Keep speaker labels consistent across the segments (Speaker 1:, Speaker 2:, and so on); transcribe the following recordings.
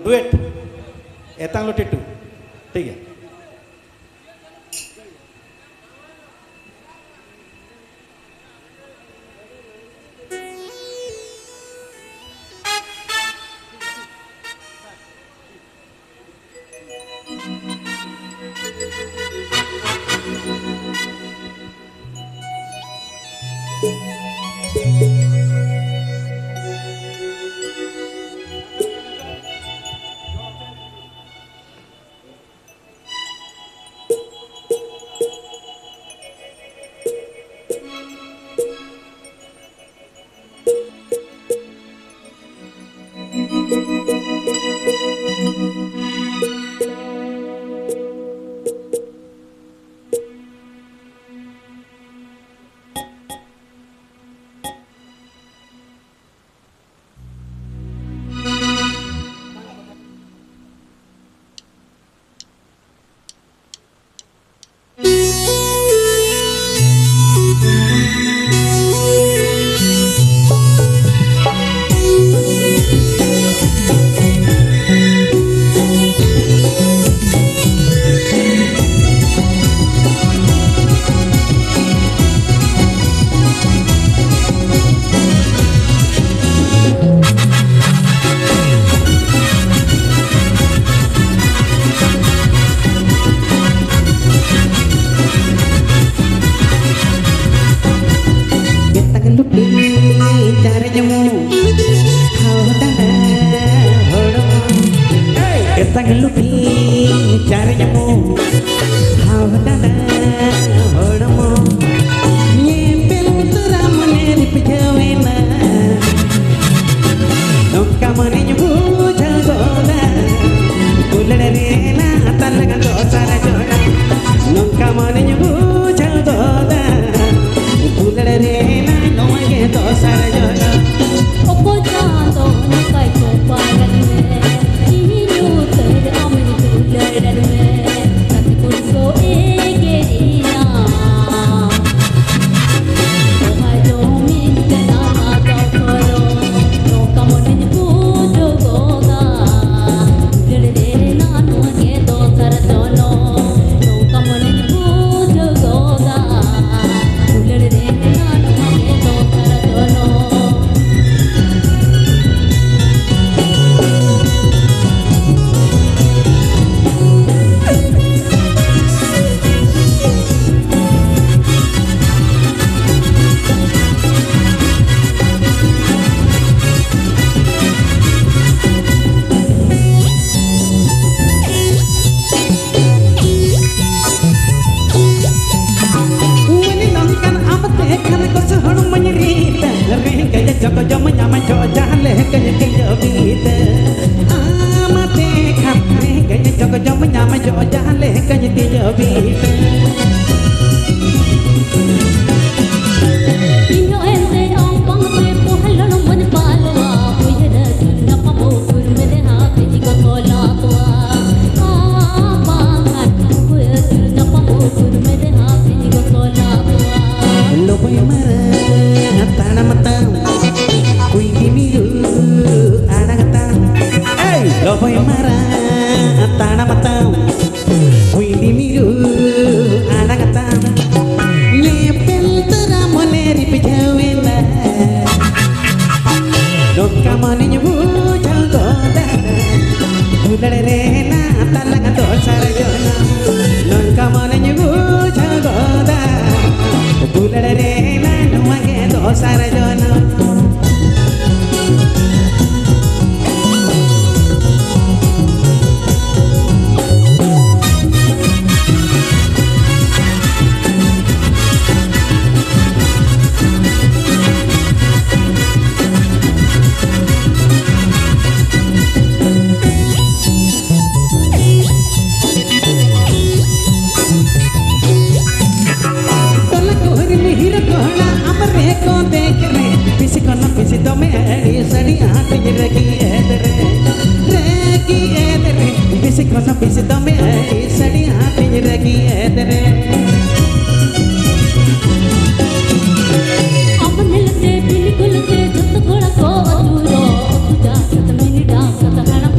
Speaker 1: Duet एतांग लो tattoo ठीक है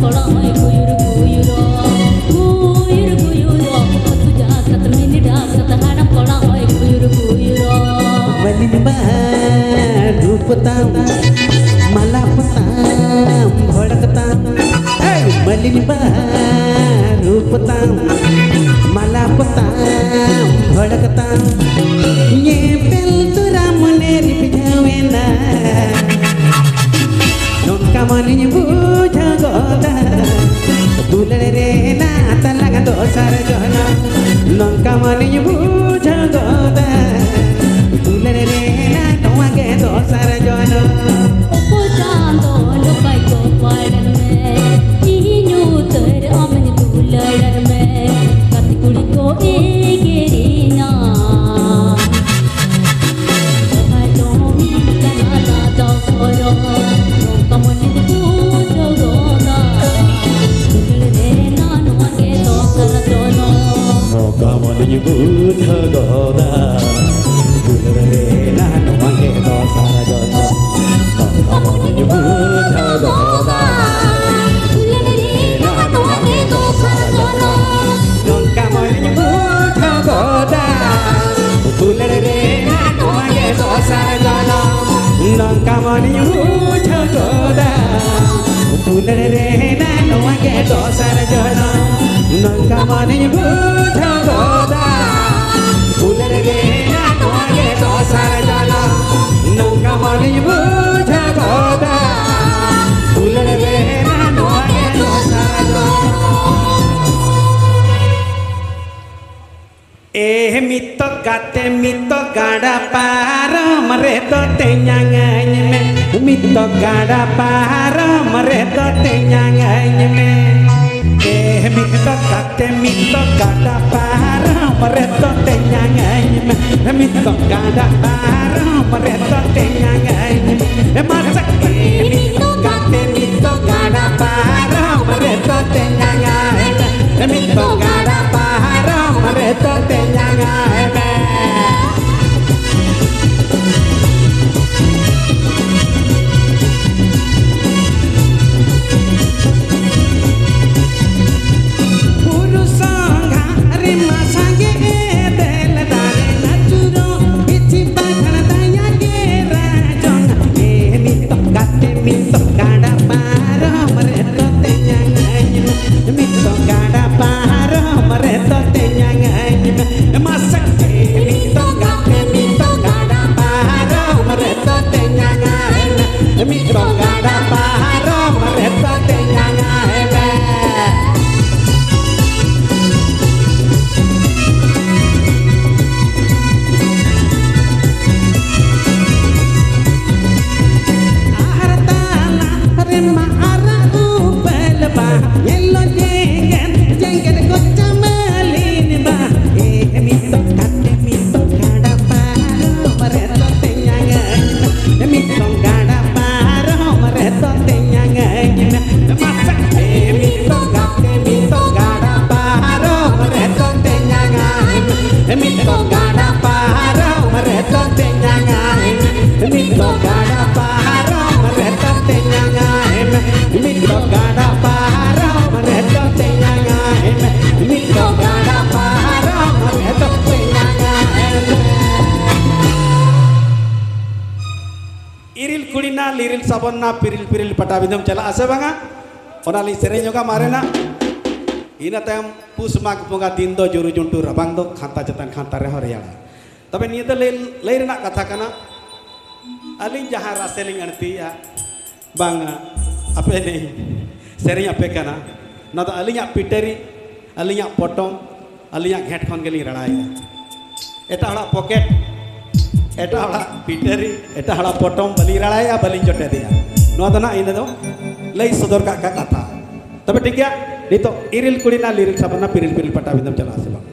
Speaker 2: Kola
Speaker 1: मलिन रूपता मला पता भड़कता ये पेल तुरा मने रिपजावेना नोका मनी बुझा गोदा दुलरे रे ना तलगा दोसर जहना नोका मनी बुझा गोदा दुलरे रे ना तोगे दोसर जहना
Speaker 2: ओ चांदो लोकाई को पाड़न में तर अमन दुलड़न में कति कुड़ी को एगेरीना तो मिलना दादा सोरो कमन पूजो गोदा दुलरे नानो के तो कर दोनो
Speaker 1: कमन पूजो गोदा दुलरे नानो के तो सारा जोनो कमन पूजो गोदा nonka mani mucha goda tulere na no age dosar jana nonka mani mucha goda tulere na no age dosar jana nonka mani mucha goda tulere na no age dosar jana mito gada para mereto tenyanganya me mito gada para mereto tenyanganya me mito gada para mereto tenyanganya me mito gada para mereto tenyanganya me masa mito gada para mereto tenyanganya me mito gada para mereto tenyanganya me liril sabonna piril patabindam chala ase banga onali serenya ga marena ina tam pusmak punga dindo juru juntu rabang do khanta jatan khanta re horyala tabe niya to lay rena katha kana alin jaha raseling arti ya banga ape ne serenya ape kana na to alinya piteri alinya potong alinya ghet khon geli radaaya eta hada pocket eta hada piteri eta hada potong bali radaaya bali jote dia no to na ina do lay sodor ka katha tabe ठीक है nito iril kulina liril sabana piril patabindam chala ase bang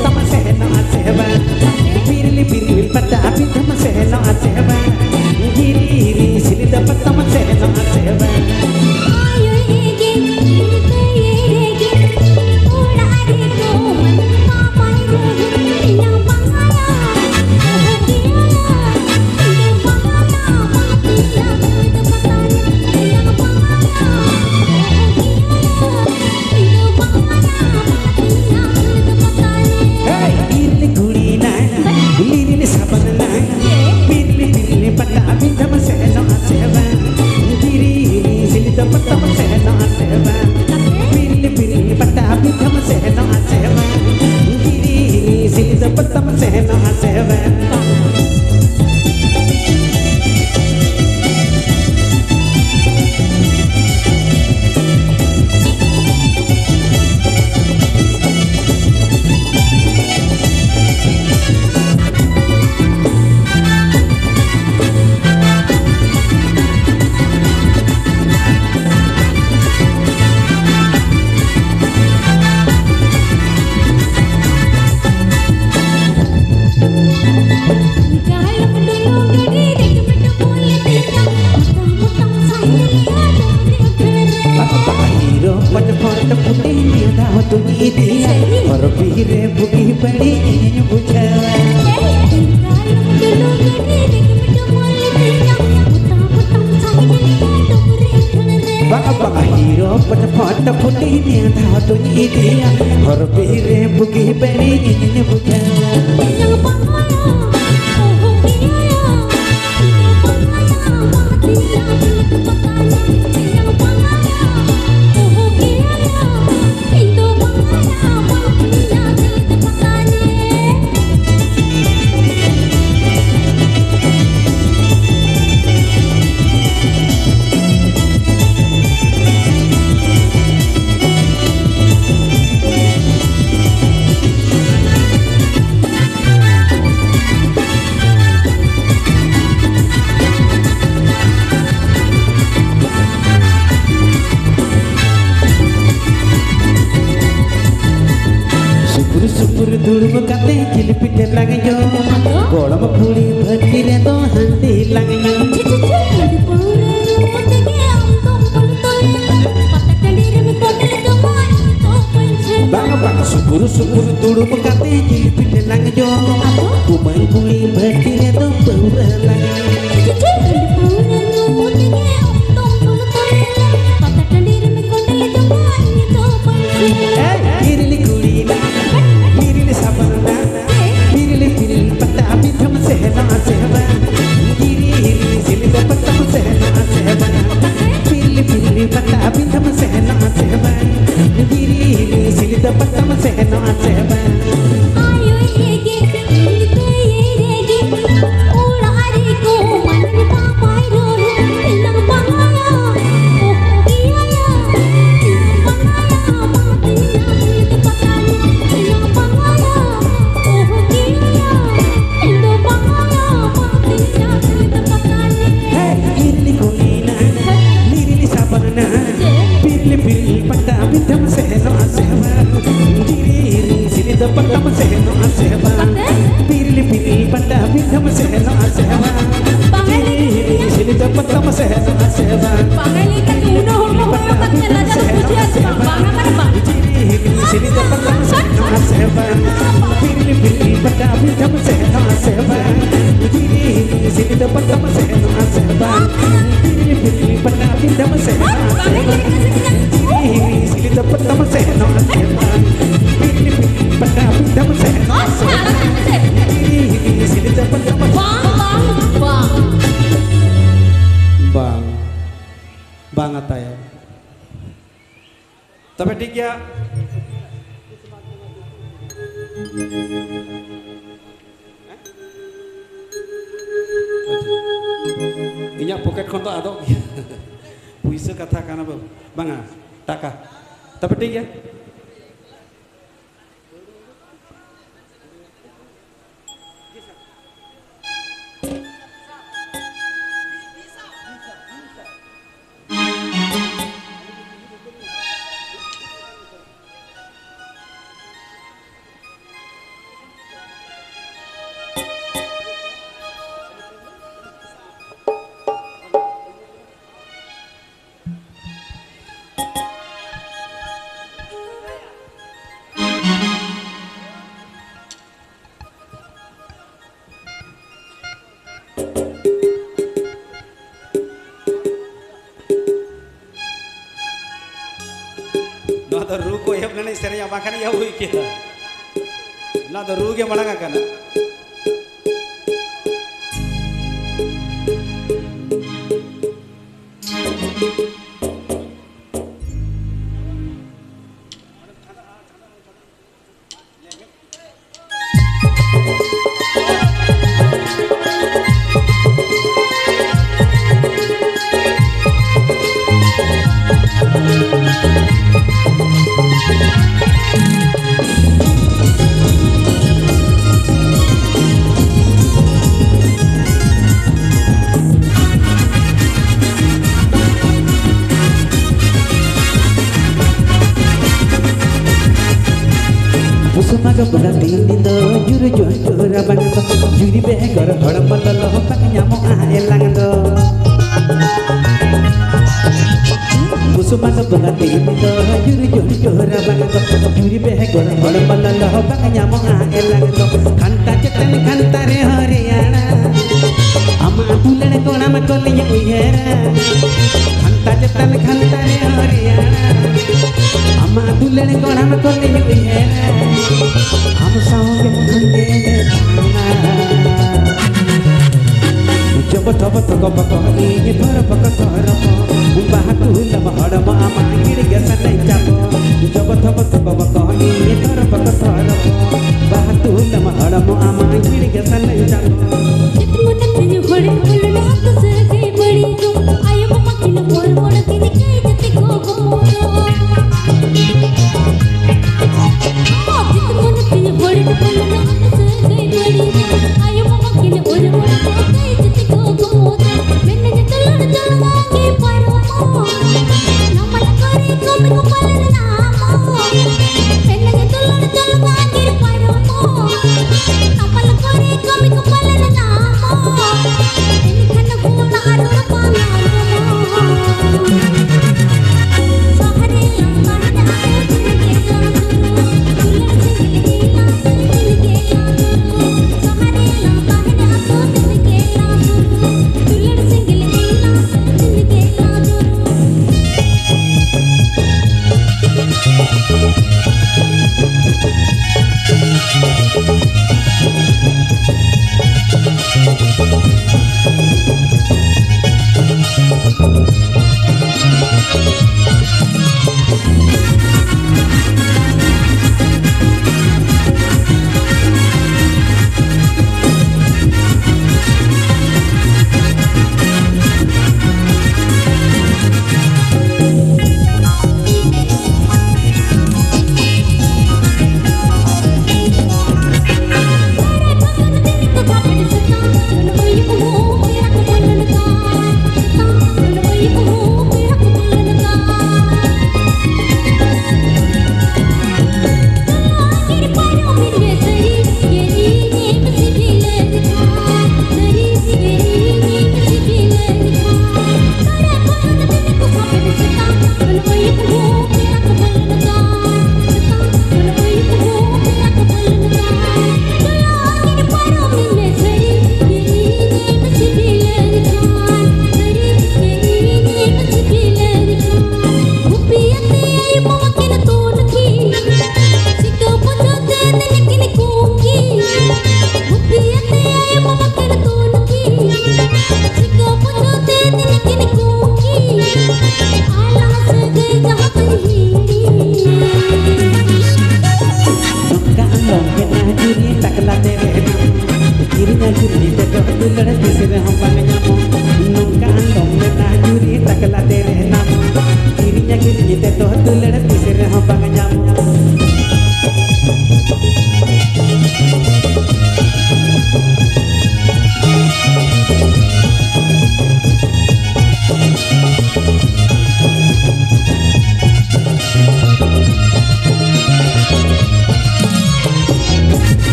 Speaker 1: petang sehna sewa pirili pirili pada bidam sehna sewa giri giri silida petang sehna sewa
Speaker 2: ayo ege te ege ola are ko man papa ro ina bangaya oh kiya ina bangaya matiya to patani ina bangaya oh kiya ina bangaya matiya to patani
Speaker 1: hey pirili guri na pirili sabana na pirili pirili pada bidam sehna sewa giri giri silida petang sehna sewa pirili pirili pada bidam sehna sewa giri giri silida petang sehna sewa
Speaker 2: Kalau pendulung gede dek betul boleh tinggal mutang saya lihat dari
Speaker 1: hero pada porta putih ni dah tu dia और पीरे बुगी बड़ी बुझावा
Speaker 2: kalau pendulung gede dek betul boleh tinggal mutang saya lihat dari
Speaker 1: बाबा hero pada porta putih ni dah tu dia और पीरे बुगी बड़ी बुझावा
Speaker 2: Yang bangaya, oh kiya, itu bangaya, mati yang bangaya, oh kiya, itu bangaya, mati yang patani.
Speaker 1: सुपुर सुपुर धुलम काते चिलपिटे लगयो गोलम पूरी भट्टी रे तो हंदी लगयो bang bang subur subur tulum kate jilpite langjo kumang kuli bhati re to paura langjo irili kuli na irili sabana irili pirili pata bidham sehna sehna giri giri silida patam sehna sehna pirili pirili pata bidham sehna sehna giri giri silida patam sehna sehna
Speaker 2: ayo ege te ege ola are ko man papa ro ina bangaya oh kiya ina bangaya mati to patani ina bangaya oh kiya ina bangaya mati to patani
Speaker 1: hey irili kuli na irili sabana pirili pirili pata bidham sehna sehna giri giri silida patam sehna sehna pirili pirili pata bidham sehna sehna giri giri silida patam sehna sehna
Speaker 2: pangali ka uno mo kat na sa puja sa banga marba
Speaker 1: giri giri silida patam sehna sehna pirili pirili pata bidham sehna sehna giri giri silida patam sehna sehna pirili pirili pata bidham sehna sehna giri giri silida patam sehna sehna pirili pirili pata bidham sehna sehna giri giri silida patam bang banget ya tapi ठीक ya inya poket konto atau puisi kata kana bang taka tapi ठीक ya makan ya hui kita. Nah tu rugi malang akan.
Speaker 3: Sumaga berarti nindo juru juru rabang do juri begor horam malalo pak nyamo elang do Sumaga berarti nindo juru juru rabang do juri begor horam malalo pak nyamo elang do khanta chetan khanta re Haryana ama dulan kona ma koliya uyera khanta chetan khanta re Haryana ama dulan kona ma koliya uyera हम साँगे अंधे थाना जब तब तक बकनी थर पक थर बाहु लब हड़म आमा गिड़गे सनै चाप जब तब तक बकनी थर पक थर बाहु लब हड़म आमा गिड़गे सनै चाप
Speaker 2: चितमुन तेज घोड़े बोलना तो सगे बड़ी जो आयो मम्मा किन मोर मोर किन कई जति को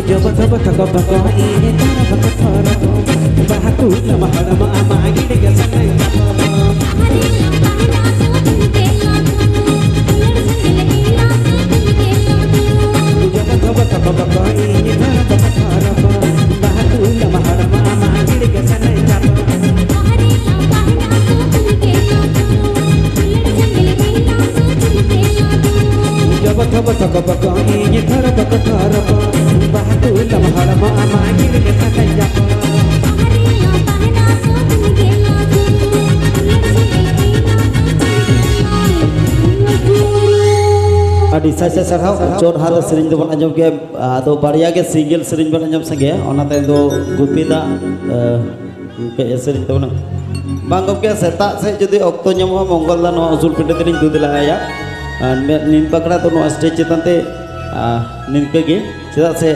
Speaker 3: Jaba jaba taka bako ini tara bako tara ko Bahatu lama harama ama gide ke sanai kapo Jaba jaba taka bako ini tara bako tara ko Bahatu lama harama ama gide ke sanai kapo Jaba jaba taka bako ini tara bako tara ko Bahatu lama harama ama gide ke sanai kapo
Speaker 4: ᱟᱹᱰᱤ ᱥᱟᱭ ᱥᱟᱨᱦᱟᱣ ᱪᱚᱨ ᱦᱟᱨᱟ ᱥᱮᱨᱮᱧ ᱫᱚᱵᱚᱱ ᱟᱸᱡᱚᱢ ᱠᱮᱜᱼᱟ ᱟᱫᱚ ᱵᱟᱨᱭᱟ ᱜᱮ ᱥᱤᱝᱜᱮᱞ ᱥᱮᱨᱮᱧ ᱵᱚᱱ ᱟᱸᱡᱚᱢ ᱥᱟᱸᱜᱮᱭᱟ ᱚᱱᱟᱛᱮ ᱫᱚ ᱜᱩᱯᱤᱫᱟ ᱠᱟᱹᱡ ᱥᱮᱨᱮᱧ ᱛᱟᱵᱚᱱᱟ ᱵᱟᱝ ᱜᱚᱢᱠᱮ ᱥᱮᱛᱟᱜ ᱥᱮᱫ ᱡᱩᱫᱤ ᱚᱠᱛᱚ ᱧᱟᱢᱚᱜᱼᱟ ᱢᱚᱝᱜᱚᱞ ᱫᱟ ᱱᱚᱣᱟ ᱩᱥᱩᱞ ᱯᱤᱸᱰᱟᱹ ᱛᱮᱞᱤᱧ ᱫᱩ ᱫᱮᱞᱟᱭᱟ ᱱᱤᱢ ᱯᱟᱠᱲᱟ ᱫᱚ ᱱᱚᱣᱟ ᱥᱴᱮᱡ ᱪᱮᱛᱟᱱ ᱛᱮ ᱱᱤᱝᱠᱟᱹ ᱜᱮ ᱪᱮᱫᱟᱜ ᱥᱮ